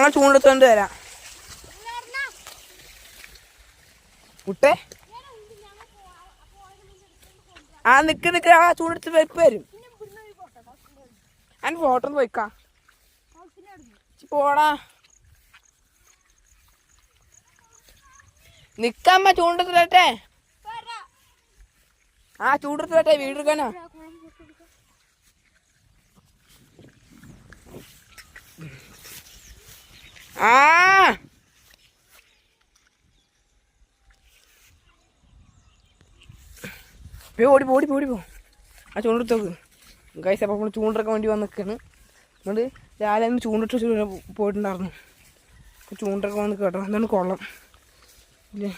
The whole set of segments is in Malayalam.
ഞങ്ങൾ ചൂണ്ടെടുത്തോണ്ട് വരാം. കുട്ടേ ആ നിക്ക് ആ ചൂണ്ടെടുത്ത് വെപ്പ് വരും. ഞാൻ ഫോട്ടോ ഒന്ന് പോയിക്കാം പോടാ. നിക്കമ്മ ചൂണ്ടെടുത്തിട്ടെ. ആ ചൂണ്ടെടുത്തിട്ടെ വീട് എടുക്കാനാ. ആ ഓടി പോ. ആ ചൂണ്ടെടുത്തോക്ക് ഗൈസ്. അപ്പം നമ്മൾ ചൂണ്ടിറക്കാൻ വേണ്ടി വന്നിക്കാണ്. നമ്മൾ രാവിലെ ഒന്ന് ചൂണ്ടിട്ട് പോയിട്ടുണ്ടായിരുന്നു. ചൂണ്ടിറക്കാൻ വന്ന് കേട്ടോ. എന്താണ് കുളം ഇല്ലേ?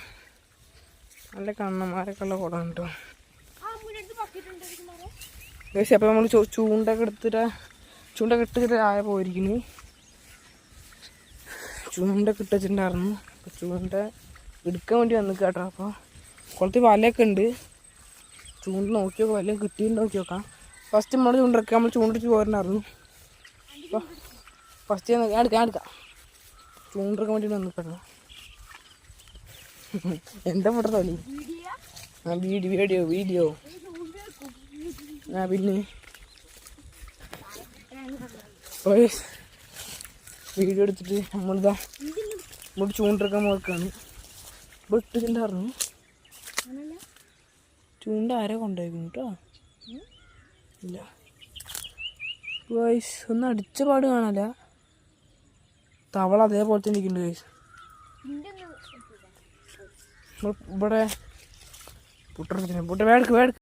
നല്ല കണ്ണന്മാരൊക്കെ ഉള്ള കുളമാണ് കേട്ടോ ഗൈസ്. അപ്പം നമ്മൾ ചൂണ്ടൊക്കെ ഇട്ടിട്ട് ആയ പോയിരിക്കുന്നു. ചൂണ്ടൊക്കെ ഇട്ടിട്ടുണ്ടായിരുന്നു. ചൂണ്ട എടുക്കാൻ വേണ്ടി വന്ന് കേട്ടോ. അപ്പോൾ കുളത്തിൽ വലയൊക്കെ ഉണ്ട്. ചൂണ്ട നോക്കി നോക്കാം, വല്ലതും കിട്ടിയിട്ട് നോക്കി നോക്കാം. ഫസ്റ്റ് നമ്മൾ ചൂണ്ടിറക്കുക. നമ്മൾ ചൂണ്ടിട്ട് പോയിട്ടുണ്ടായിരുന്നു. അപ്പോൾ ഫസ്റ്റ് എടുക്കാം ചൂണ്ടിറക്കാൻ വേണ്ടി വന്ന് കേട്ടോ. എന്താ പൊട്ട തൊലി? ആ വീഡിയോ ആ പിന്നെ വീഡിയോ എടുത്തിട്ട് നമ്മളിതാ നമ്മൾ ചൂണ്ടിറക്കാൻ നോക്കുകയാണ്. ഇപ്പോൾ ഇട്ടിട്ടുണ്ടായിരുന്നു. ചൂണ്ട ആരെ കൊണ്ടുപോയിരിക്കുന്നു കേട്ടോ. ഇല്ല ഗൈസ്, ഒന്ന് അടിച്ച പാട് കാണാല്ല. തവള അതേപോലെ തന്നെ ഇരിക്കുന്നുണ്ട് ഗൈസ്. ഇവിടെ പുട്ട വേടക്ക്